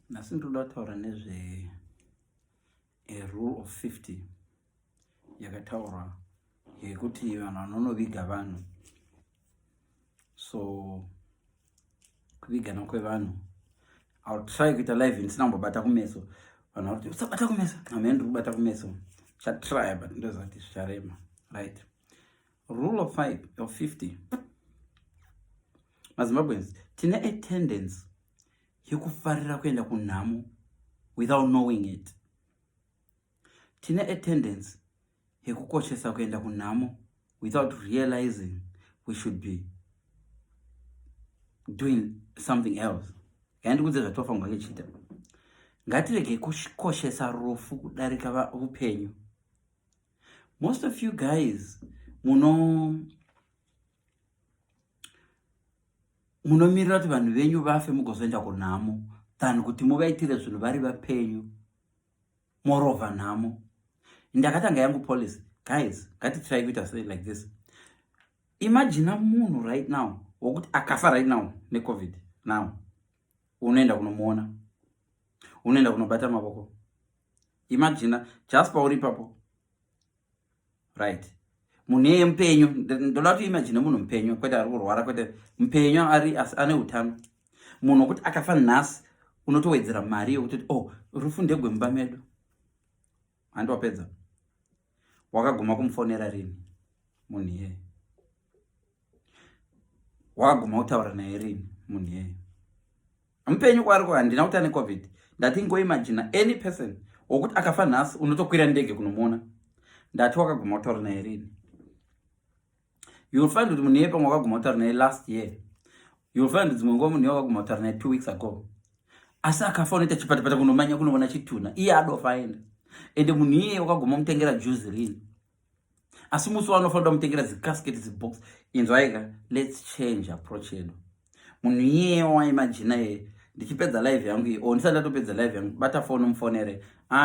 Nasintoda kutaura nezve a rule of 50 yakataurwa yekuti vanhu vanonoviga vanhu. So kuvigana kwevanhu, I'll try kuita live ndisina kumbobata kumeso. Vanhu vari kuti usabata kumeso, hamene kubata kumeso. Chatry but ndozati zvicharema, right? Rule of 50. MaZimbabweans tine a tendency yekufarira kuenda kunhamo without knowing it. Tine a tendency yekukoshesa kuenda kunhamo without realizing we should be doing something else. Ngandikuudze zvatofa ngachita. Ngatirege kukoshesa rufu kudarika upenyu. Most of you guys munomirira kuti vanhu venyu vafe mugozoenda kunhamo than kuti muvaitire zvinhu vari vapenyu morova nhamo. Ndakatanga yangu policy, guys, ngatitry kuita say like this. Imagine munhu right now wokuti akafa right now neCovid now, unoenda kunomuona, unoenda kunobata mavoko. Imagine just pauri papo, right? Munhu yeye mupenyu, ndoda kuti imagine munhu mupenyu kwete ari kurwara, kwete mupenyu ari ane utano. Munhu wokuti akafa nhasi unotowedzera mari yokuti rufu ndegwe mumba medu. Handopedza. Wakaguma kumufonera rini munhu yeye? Wakaguma kutaura naye rini munhu yeye? Mupenyu kwari kwa handina kuti ane COVID. Ndati ngoimagine any person wokuti akafa nhasi unotokwira ndege kunomuona. Ndati wakaguma kutaura naye rini? You will find kuti munhu yeye pamwe wakaguma kutaura naye last year. You will find dzimwe nguva munhu yeye wakaguma kutaura naye 2 weeks ago. Asi akafa unoita chipatapata kunomanya kunoona chituna. Iye adofa aenda. Ende munhu iyeye wakaguma mutengera juice rini. Asi musi wanofanira mutengera zicasket zibox. Inzwaika, let's change approach yedu. Munhu iyeye waimagina ye ndichipedza live yangu iyi, ndisati ndatopedza live yangu, bata phone umufonere.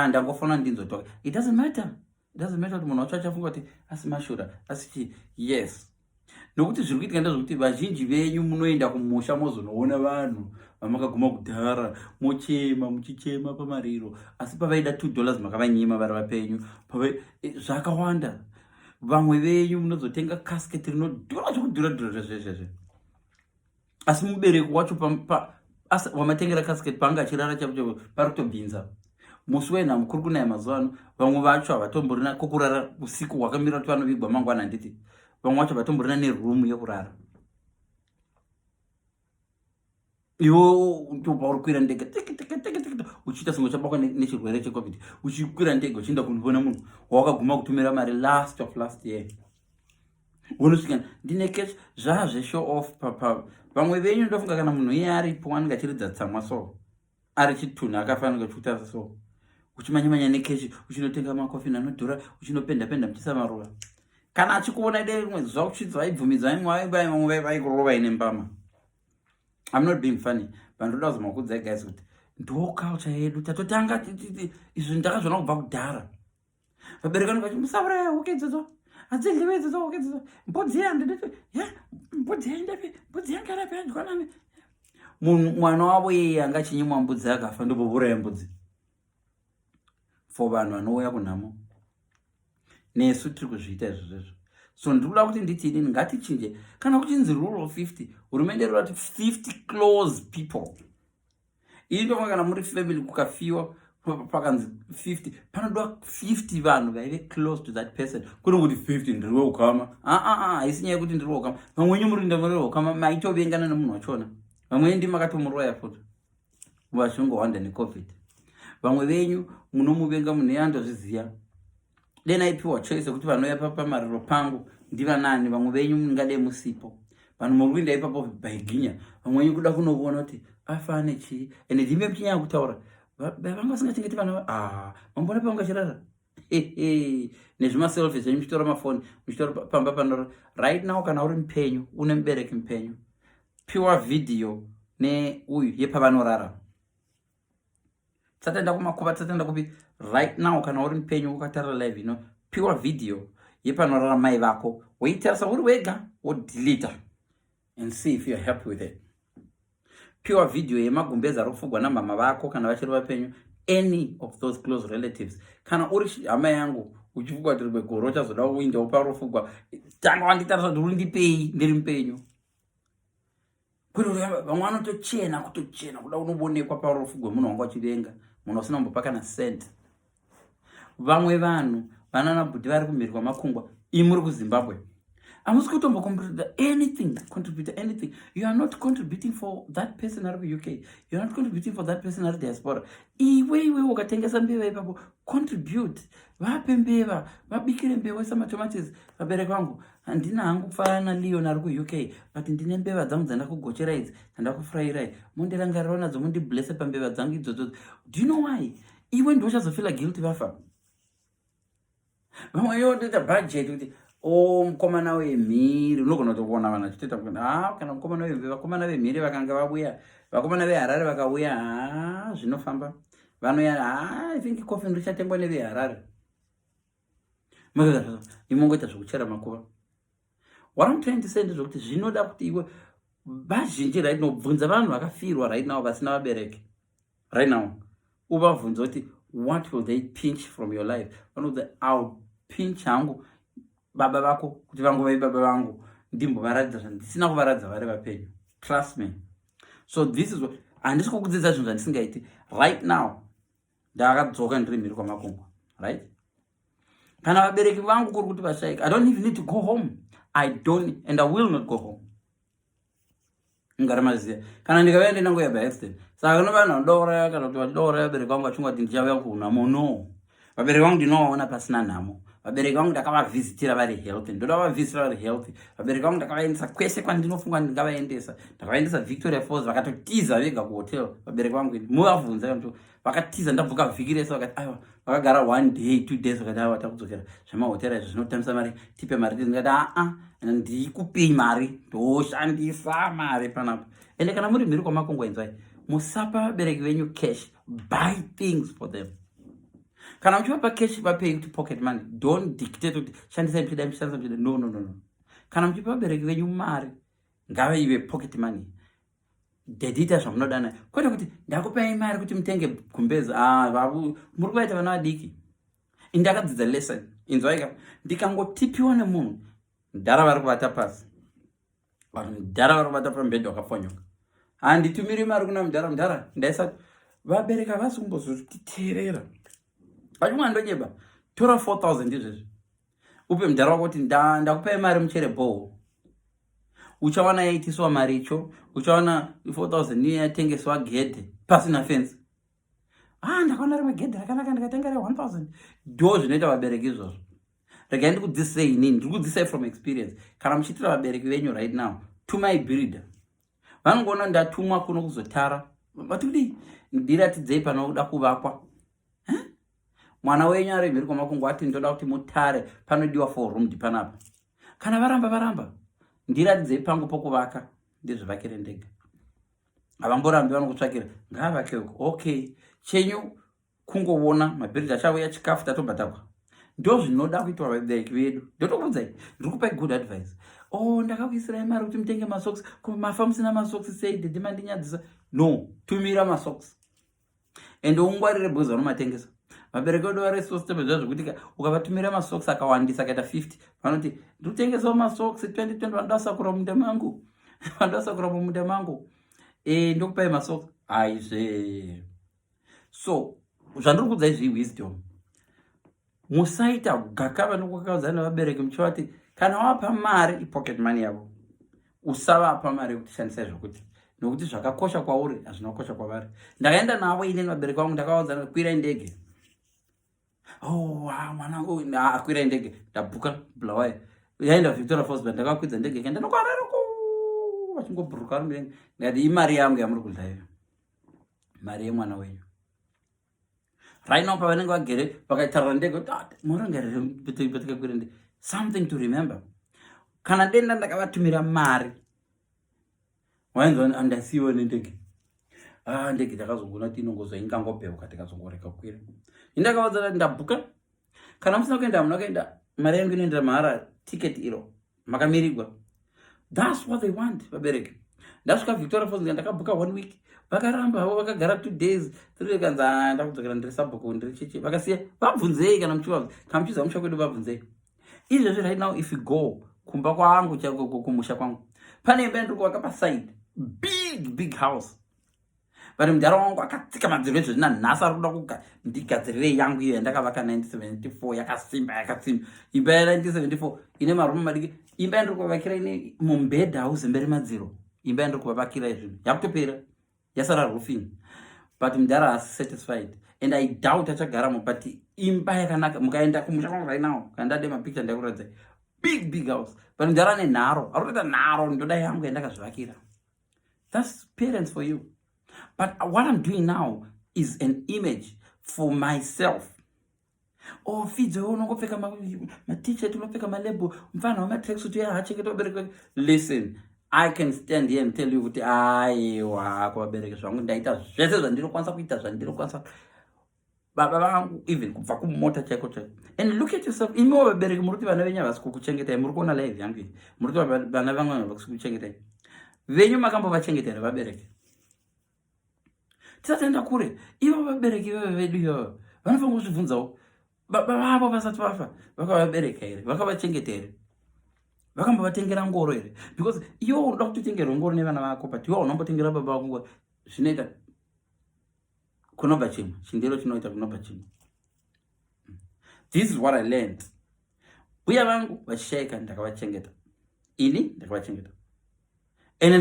Ndangofona ndinzotoka. It doesn't matter. It doesn't matter kuti munhu wacho achafunga kuti asi mashura, asi yes. Nokuti zviri kuitika ndezvokuti vazhinji venyu munoenda kumusha mozonoona vanhu vamakaguma kudhara mochema muchichema pamariro, asi pavaida $2 makavanyima vari vapenyu. Zvakawanda. Vamwe venyu munozotenga casket rinodhura zvokudhura zvezvezve. Asi mubereki wacho wamatengera casket panga achirara chapo pari kutobhinza. Musi wenhamo kuri kunaya mazuva ano, vamwe vacho havatomborina kokurara usiku hwakamira kuti vanovigwa mangwana. Handiti vamwe vacho havatomborina nerumu yekurara. Iwo ndopauri kukwira ndege uchiita senge uchabakwa nechirwere cheCovid, uchikwira ndege uchienda kundoona munhu wawakaguma kutumira mari last of last year. Unosvika ndine cash zvazve-show off papa. Vamwe venyu ndofunga kana munhu iye aripo anenge achiridza tsamwa so ari chitunha akafanira kuchuta so, uchimanyamanya nekeshi, uchinotenga makofini anodhura, uchinopenda-penda muchisa maruva. Kana achikuona ide rimwe zuva uchidza vaibvumidza vamwe vaikurova ine mbama. I'm not being funny. Vanhu ndoda kuzomakuudzai guys kuti ndo culture yedu tatotanga izvo ndakazviona kubva kudhara. Vabereki vanenge vachiti musauraya huke idzodzo, hadzidliwe idzodzo huke idzodzo, mbudzi handiditi, mbudzi yaindapi, mbudzi yangarapi yadyiwa nani. Mwana wavo yeye anga achinyimwa mbudzi akafa ndobouraya mbudzi. For vanhu vanouya kunhamo. Nesu tiri kuzviita izvozvo. So ndikuda kuti nditi inini ngatichinje. Kana kuchinzi rule of 50, hurumende iri kuti 50 close people. Ini ndofunga kana muri family kukafiwa pakanzi 50, panodiwa 50 vanhu vaive close to that person. Kuri kuti 50 ndiri weukama. Haisi nyaya yekuti ndiri weukama. Vamwe venyu muri ndamuri weukama maitovengana nemunhu wachona. Vamwe venyu ndimakatomurwaya futi vachingowanda neCovid. Vamwe venyu munomuvenga munhu yandozviziva. Deni aipiwa choice kuti vanouya pamariro pangu ndivanani. Vamwe venyu mungadai musipo. Vanhu muri kuenda ipapo baiginya. Vamwe venyu kuda kunoona kuti afa ane chii. Ende ndimbe muchinyanya kutaura. Vanga vasingachengeti vana mambona pavangachirara. Nezvimaselfi zvenyu muchitora mafoni, muchitora pamba panoro. Right now kana uri mupenyu, une mubereki mupenyu, piwa video neuyu yepavanorara. Tsatenda kumakuva, tsatenda kupi. Right now kana uri mupenyu ukatarira live piwa video yepanorara mai vako, woitarisa uri wega, wodeleta and see if you're happy with it. pure video yemagumbeza ari kufugwa namama vako kana vachiri vapenyu, any of those close relatives. Kana uri hama yangu uchifugwa tiri kwegoro uchazoda kuindawo parofugwa, tanga wanditarisa kuti uri ndipei ndiri mupenyu. Kwete vamwe vanotochena kutochena kuda kunoonekwa parofugwa munhu wanga wachivenga, munhu usina kumbopa kana sent. Vamwe vanhu vananabhuti vari kumhiri kwamakungwa, imi muri kuZimbabwe, hamusi kutombocontribute anything. You are not contributing for that person ari kuUK. You are not contributing for that person ari diaspora. Iwe ukatengesa mbeva ipapo, contribute. Vape mbeva, vabikire mbeva isa matomates. Vabereki vangu, handina hangu kufanana Leon ari kuUK, but ndine mbeva dzangu dzanda kugochera idzi, dzanda kufurayirai. Mundirangarira nadzo, mundiblesse pambeva dzangu idzodzo. Do you know why? Iwe ndiwe uchazofila guilty vafa. Vamwe yotoita budget kuti mukomana wemhiri, unogona kutoona vanhu vachitoita kuti kana mukomana wemhiri, vakomana vemhiri vakanga vauya, vakomana veHarare vakauya, zvinofamba. Vanoya I think coffin richatengwa neveHarare. Imongoita zvokuchera makuva. What I'm trying to say ndezvokuti zvinoda kuti iwe vazhinji right now, bvunza vanhu vakafirwa right now vasina vabereki right now, uvabvunza kuti what will they pinch from your life. Vanoti I'll pinch hangu baba vako kuti vangove baba vangu, ndimbovaradza zvandisina kuvaradza vari vapenyu. Trust me. So this is what handisi kukudzidza zvinhu zvandisingaiti right now. Ndakadzoka ndiri mhiri kwamakungwa, right? Kana vabereki vangu kuri kuti vashayika, I don't even need to go home. I don't, and I will not go home. Ngaramaziya. Kana ndikavenda ndinangoya by saka no vanhu vadoora kana kuti vadoora vabereki vangu vachingwa kuti ndichauya kunhamo. No. Vabereki vangu ndinovaona pasina nhamo. Vabereki vangu ndakavavhizitira vari healthy, ndoda vavhizitira vari healthy. Vabereki vangu ndakavaendesa kwese kwandinofunga ndingavaendesa. Ndakavaendesa Victoria Falls, vakatotiza vega kuhotel. Vabereki vangu muvabvunza kuti vakatiza ndabvuka vhiki rese, vakati aiwa vakagara 1 day 2 days, vakati aiwa takudzokera zvemahotera izvi zvinotambisa mari, tipe mari. Ndikati ndikupei mari, ndoshandisa mari panapa. Ende kana muri mhiri kwamakungwa enzai, musapa vabereki venyu cash, buy things for them. Kana muchivapa cash vapei kuti pocket money, don't dictate kuti shandisa mchida. No. Kana muchipa vabereki venyu mari, ngavaive pocket money. Dedita zvamunoda nayo, kwete kuti ndakupai mari kuti mutenge gumbeza. Muri kuvaita vana vadiki. Ndakadzidza lesson inzwaika, ndikangotipiwa nemunhu ndara vari kuvata pasi, vanhu ndara vari kuvata pambedha wakafonyoka, handitumiri mari kuna mudhara ndaisa vabereki havasi kumbozotiteerera. Vachimwa ndonyeba tora 4,000 izvezvi upe mudhara wako kuti ndakupai mari muchere bhoho, uchawana yaitiswa mari icho, uchawana 4,000 iye yatengeswa gedhe pasina fence. Ndakaona rimwe gedhe rakanaka ndikatenga re 1,000. Ndo zvinoita vabereki izvozvo. Regai ndikudzidzisei inini, ndiri kudzidzisai from experience. Kana muchiitira vabereki venyu right now, tumai builder. Vanongoona ndatumwa kuno kuzotara, vati kudii ndiratidzei panoda kuvakwa. Mwana wenyu ari mhiri kwamakungwa ati ndoda kuti mutare panodiwa for room panapa. Kana varamba ndiratidzei pangu pokuvaka, ndizvivakire ndega. Havamborambi vanokutsvakira ngavake uko. Okay, chenyu kungoona mabhiridha achauya chikafu tatobhadhakwa. Ndo zvinoda kuitwa vabereki vedu. Ndotokuudzai, ndiri kupai good advice. Ndakakuisirai mari kuti mutenge masocks, mafa musina masocks sei dedhe mandinyadzisa. No, tumira masocks ende ungwarire bhuzi vanomatengesa. Vabereki vedu vari system zvazvokuti ukavatumira masocks akawandisa akaita 50, vanoti ndikutengesawo masocks 2020 vandasakura mumunda mangu. Vandasakura mumunda mangu. Ndokupai masocks. Aizve. So, zvandiri kuudzai izvi wisdom. Musaita gakava nokukaudzana navabereki muchivati kana wapa mari ipocket money yavo, usavapa mari yekuti shandisai zvokuti, nokuti zvakakosha kwauri hazvina kukosha kwavari. Ndakaenda navo ine vabereki vangu ndakaudzana kwirai ndege. Mwanangu akwirai ndege, ndabhuka Bulawayo. Yaenda Victoria Falls, ndakakwidza ndege ndinokwararoko vachingobhuruka mudenga. Ndikati imari yangu yamuri kudla iyo, mari yemwana wenyu. Right now pavanenge vagere vakatarira ndege kuti murangarire kwira ndege. Something to remember. Kana denda ndakavatumira mari, wainzwa andasiyiwa nendege. Ndege takazogona kuti inongozo ingangobheuka tikazongoreka kwira. Ndakavaudza ndabhuka. Kana musina kuenda munokuenda mari yangu inoendera mahara ticket iro makamirirwa. That's what they want vabereki. ndasvika Victoria Falls ndakabhuka 1 week, vakaramba havo vakagara 2 days 3 days, kanza ndakudzokera ndiri sabhuku ndiri cheche, vakasiya. Vabvunzei kana muchiza musha kwedu, vabvunzei. Izvezvi right now if you go kumba kwangu chako kumusha kwangu, pane imba ndiri kuvaka paside, big house. Vari mudhara wangu akatsika madziro ezvezvina nhasi ari kuda ndigadzirire yangu iyo yandakavaka 1974 yakasimba. Imba ya1974 ine marumu madiki. Imba yandiri kuvakira ine mumbedha house mberi madziro. Imba yandiri kuvakira izvinhu yakutopera, yasara roofing, but mudhara haasi satisfied and I doubt achagaramo. But imba yakanaka, mukaenda kumusha kwangu right now kana ndade mapicture ndakuradzai, big house, but mudhara ane nharo, ari kutoita nharo, ndoda yangu yandakazvivakira. That's parents for you. But what I'm doing now is an image for myself. Oh, fidzo unongopfeka ma-t-shirt, unopfeka malebo, mfana wama-tracksuit yahacheketa vabereki. Listen, I can stand here and tell you kuti aiwa kuvabereki zvangu ndaita zvese zvandinokwanisa kuita, zvandinokwanisa baba vangu even kubva kumota chaiko. And look at yourself, imiwo vabereki muri kuti vana venyu havasi kukuchengetai. Muri kuona live yangu iyi, muri kuti vana vamwe havasi kukuchengetai. Venyu makambovachengetera vabereki. Tisatenda kure, ivo vabereki vedu ivo vanofanira kuzvibvunzawo. Baba vavo vasati vafa vakavabereka here, vakavachengeta here, vakambovatengera ngoro here? Because iwo unoda kutotengerwa ngoro nevana vako, but iwo unombotengera baba vako ngoro, zvinoita kunobva chimwe, chindiro chinoita kunobva chimwe. This is what I learned. Uya vangu vachishayika ndakavachengeta, ini ndakavachengeta, and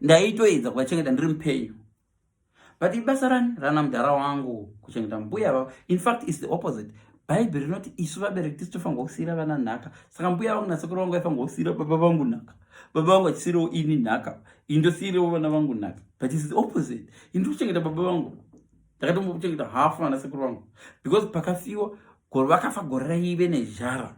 ndaitoedza kuvachengeta ndiri mupenyu. But ibasa rana mudhara wangu kuchengeta mbuya vavo. In fact, it's the opposite. Bible rinoti isu vabereki tisitofanirwa kusiyira vana nhaka. Saka mbuya vangu nasekuru vangu vaifanirwa kusiyira baba vangu nhaka, baba vangu vachisiyirawo ini nhaka, indosiyirawo vana vangu nhaka. But it's the opposite. Indiri kuchengeta baba vangu, ndakatombokuchengeta hafu vanasekuru vangu, because pakafiwa gore vakafa gore raive nezhara.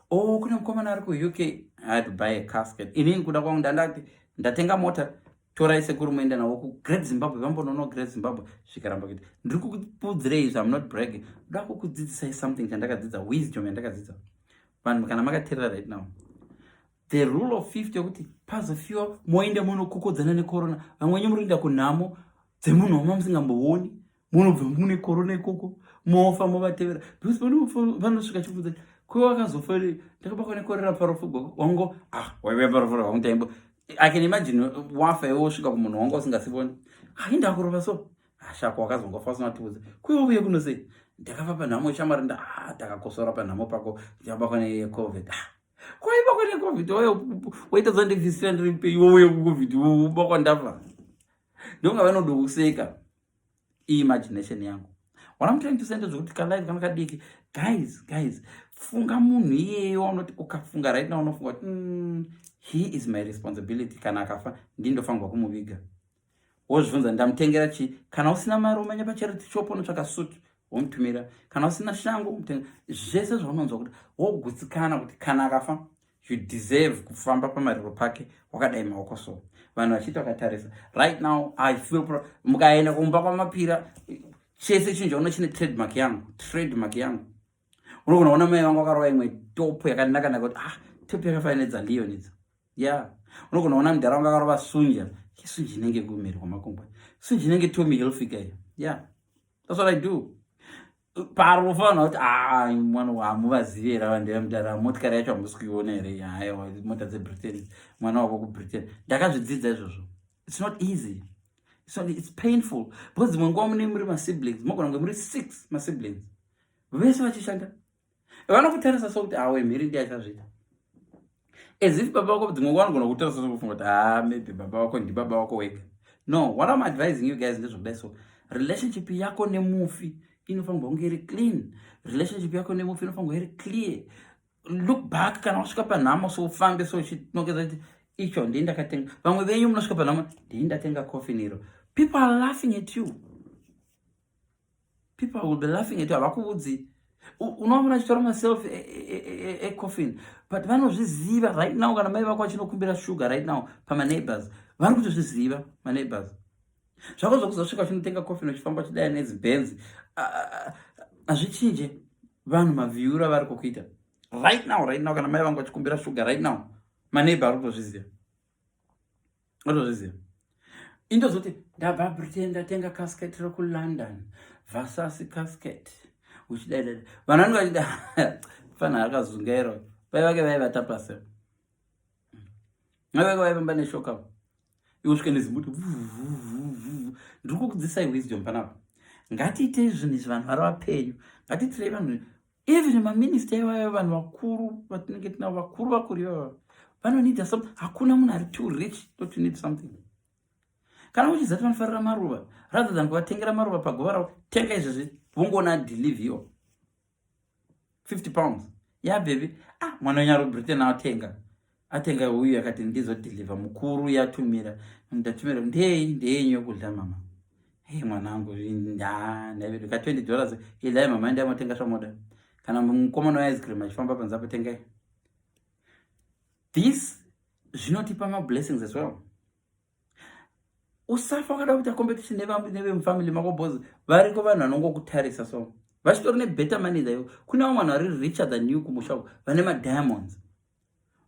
Oh, kune mukomana ari kuUK, I had to buy a casket. Inini kuda kwangu ndandati ndatenga mota, torai sekuru muenda nawo kuGreat Zimbabwe, vambonoona Great Zimbabwe. Zvikaramba kuti ndiri kukupudzirei izvi, I'm not bragging. Ndoda kukudzidzisai something chandakadzidza, wisdom yandakadzidza. Vanhu kana makateerera right now, the rule of 50 yokuti pazofiwa moenda munokokodzana nekorona, vamwenyu murienda kunhamo dzemunhu wama musingambooni, munobva mune korona ikoko, mofa movatevera. Because vanosvika chikudza kuva wakazofa, ndakabatwa nekorera parofu wangu, waive parofu wangu taimbo. I can imagine wafa wosvika kumunhu wanga usingasiboni, ainda kurova so shako wakazongofa usina kutiudza, kuiuye kunosei ndakafa panhamo shamwari, ndakakosora panhamo pako ndabatwa neCovid. Kwaibatwa neCovid waita zvandivhisira ndiri mupenyu, wouye kuCovid ubatwa ndafa. Ndonga vanoda kuseka imagination yangu. What I'm trying to say ndezvokuti kalive kana kadiki, guys, funga munhu iyeyo unoti ukafunga right now unofunga kuti he is my responsibility. Kana akafa ndindofanirwa kumuviga. Wozvibvunza ndamutengera chi? Kana usina mari umenya pacharity shop unotsvaka suit womutumira. Kana usina shangu umutenga. Zvese zvaunonzwa kuti wogutsikana kuti kana akafa you deserve kufamba pamariro pake wakadai maoko so. Vanhu vachiita vakatarisa. Right now I feel mukaenda kumba kwamapira, chese chinhu chauno chine trademark yangu. Unogona kuona mai vangu vakarova imwe topu yakanaka kuti topu yakafanidza Leon idzi. Yeah. Unogona kuona mudhara wanga akarova sunja. Sunja inenge kumhiri kwamakombwe. Sunja inenge Tommy Hilfiger. Yeah. That's what I do. Parofa vanhu kuti mwana wamuvazivira vanhu vemudhara, motikari yacho hamusi kuiona here, aiwa mota dzeBritain, mwana wako kuBritain. Ndakazvidzidza izvozvo. It's not easy. It's painful. Because dzimwe nguva mune muri masiblings, mogona kunge muri 6 masiblings. Vese vachishanda. Vanokutarisa sokuti mhiri ndiye achazviita. As if baba wako dzimwe nguva vanogona kutarisa sokufunga kuti maybe baba wako ndibaba wako wega. No, what I'm advising you guys ndezvokudai so, relationship yako nemufi inofanirwa kunge iri clean. Relationship yako nemufi inofanirwa iri clear. Look back kana wasvika panhamo so ufambe so uchinongedza kuti icho ndini ndakatenga. Vamwe venyu munosvika panhamo ndini ndatenga coffin iro. People are laughing at you. People will be laughing at you. Havakuudzi. Unoona achitora myself a coffin. But vanozviziva right now kana mai vako vachinokumbira sugar right now pamaneighbors. Vari kutozviziva maneighbors. Zvako zvokuzosvika uchinotenga coffin uchifamba uchidai nedzibenzi. Hazvichinje vanhu mavhiura vari kukuita. Right now kana mai vangu vachikumbira sugar right now, maneighbor ari kutozviziva. Otozviziva indozoti ndabva Britain ndatenga casket rokuLondon, Versace casket, uchidaidai vanhu vanenge vachida fanha akazungairo vaivake vaivatapase vaivake vaivamba neshoka iwosvike nezimbuti ndiri kukudzisai wisdom panapa. Ngatiitei zvinhu izvi vanhu vari vapenyu, ngatiitirei vanhu even maminista ivayo vanhu vakuru vatinenge tinavo vakuru ivavo vanonida something. Hakuna munhu ari too rich not to need something. Kana uchizati vanofarira maruva rather than kuvatengera maruva paguva ravo, tenga izvezvi vongoona delivery 50 pounds yabhebi mwana wenyari weBritain atenga uyu akati ndizodhilivha mukuru yatumira ndatumira ndeyenyu yokudya mama. Hey mwanangu ndavedu ka $20 ilai mama ndiamotenga zvamoda. Kana mukomana weice cream achifamba panze apo tengai. This zvinotipa mablessings as well. Usafa wakada kuita competition nevemufamily mako boss variko vanhu vanongokutarisa so vachitori nebetter money than kuna vamwe vanhu vari richer than you kumusha uko vane madiamonds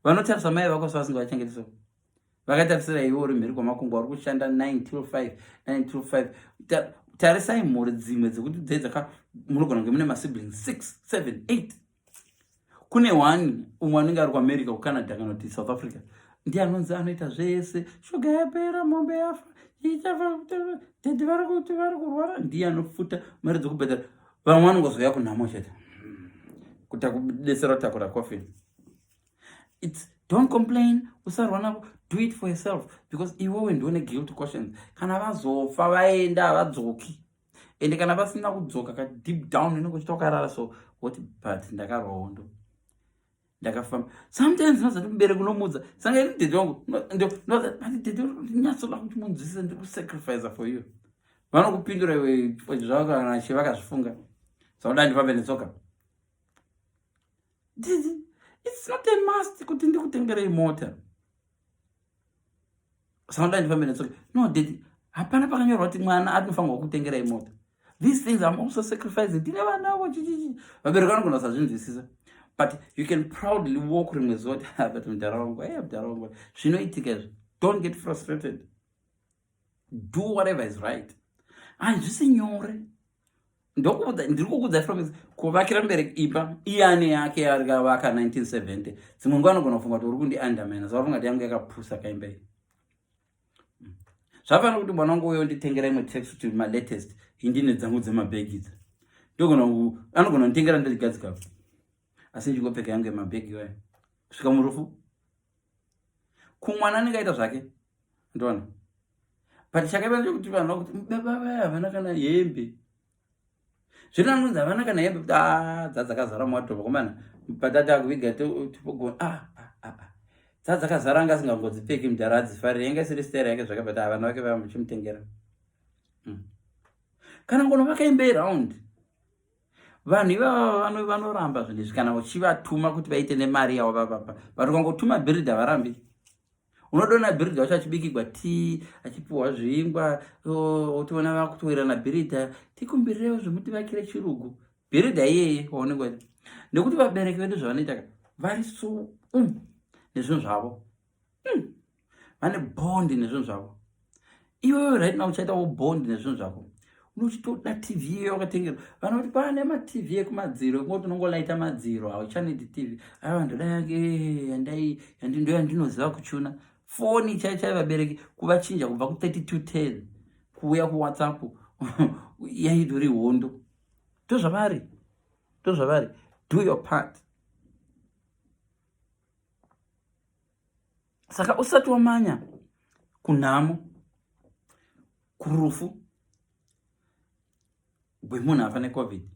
vanotarisa mai vako savasingavachengeti so vakatarisira iwe uri mhiri kwamakungwa uri kushanda 9 till 5 tarisai mhuri dzimwe dzekuti dzedzaka munogona kunge mune masiblings 6 7 8 kune umwe anenge ari kuamerica kucanada kana kuti south africa ndiye anonzi anoita zvese shuga yapera mombe yafa dedi vari kurwara ndiye anofuta mari dzokubhedhara vamwe vanongozoya kunhamo chete kudetsera kutakura coffin. Don't complain, usarwa navo, do it for yourself because iwewe ndione guilt questions. Kana vazofa vaenda havadzoki ende kana vasina kudzoka ka deep down inenge uchitokarara so what but ndakarwa hondo ndakafamba. Sometimes unozati mubereki unomudza sanga iri dedi wangu dedi nyatsoda kuti munzwise ndiri kusacrifice for you. Vanokupindura iwe zvako kana chivakazvifunga sauda ndifambe netsoka. It's not a must kuti ndikutengerei mota sauda ndifambe netsoka. No dedi hapana pakanyorwa kuti mwana anofanirwa kukutengerai mota. These things I'm also sacrificing. Tine vanavo chichichi vabereki vanogona kusazvinzwisisa but you can proudly walk rimwe zuva but mudhara wangu zvinoitika izvi. Don't get frustrated, do whatever is right. Hazvisi nyore ndiri kukudza from kuvakira mubereki imba iyane yake yakavaka 1970 dzimwe nguva anogona kufunga kuti uri kundi undermine zvafunga kuti yangu yakapusa kaimba iyi. Zvafanira kuti mwana wangu uyo nditengera imwe text kuti malatest indine dzangu dzemabhegi idzi anogona kunditengera ndigadzikapo asi ndichingopfeka yangu yemabhegi iwayo kusvika murufu kumwana anenge aita zvake ndoona but chakaipa ndechekuti vanhu vakuti baba vaya havana kana hembe zvino anonzi havana kana hembe kuti dzadzakazara muwadhobha komana patata akuviga tipogona dzadzakazara anga asingangodzipfeki mudhara adzifarire yanga isiri stera yake zvake but vanhu vake vamuchimutengera. Kana ngono vakaimba around vanhu ivava vanoramba zvinhu izvi kana uchivatuma kuti vaite nemari yavo papapa but ukangotuma bhiridha varambi. Unodona bhiridha wacho achibikigwa tii achipiwa zvingwa utiona vakutowira nabhiridha tikumbirirewo zvemutivakire chirugu bhiridha iyeye waonekwa nekuti vabereki vedu zvavanoita vari so nezvinhu zvavo vane bondi nezvinhu zvavo. Iwewe right now uchaitawo bondi nezvinhu zvako unochitoda TV iyo wakatengerwa vanoti pane matv ekumadziro ngoti unongolaita madziro hauchanedi TV ndoda yange yandinoziva kuchuna foni chaichai vabereki kuvachinja kubva ku3210 kuuya kuWhatsApp yaidori hondo. Ndozvavari do your part. Saka usati wamanya kunhamo kurufu gwemunhu afa neCovid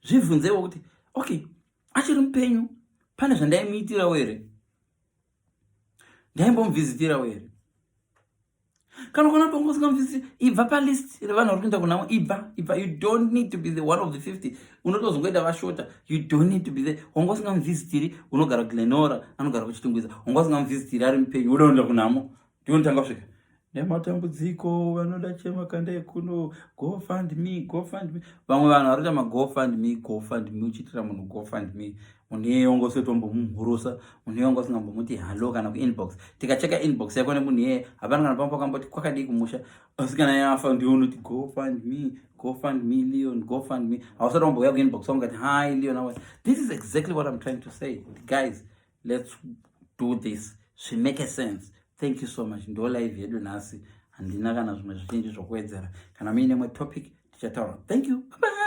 zvibvunzewo kuti okay achiri mupenyu pane zvandaimuitirawo here ndaimbomuvhizitirawo here kana ukona kuti ungosingamuvhizitiri ibva palist revanhu vari kuenda kunhamo ibva you don't need to be the one of the 50 unotozongoenda vashota you don't need to be there. Wanga usingamuvhizitiri unogara kuGlenora anogara kuchitungwiza wanga usingamuvhizitiri ari mupenyu uda kuenda kunhamo ndionotanga kusvika nematambudziko vanoda chemakanda ekuno gofund me. Vamwe vanhu varikuita magofund me uchitira munhu gofund me munhu ongosotombomuhurusa, munhu ongosingambomuti halo kana kuinbox. Tikacheka inbox yako nemunhu iyeye hapana kana pamwe pakamboti kwakadii kumusha, asi kana yafa ndiwe unoti go fund me Leon, go fund me. Hausati wambouya kuinbox wangu ukati hi Leon. This is exactly what I'm trying to say. Guys, let's do this. Make sense. Thank you so much. Ndo live yedu nhasi. Handina kana zvimwe zvichinji zvokuwedzera. Kana muine mwe topic tichataura. Thank you. Bye.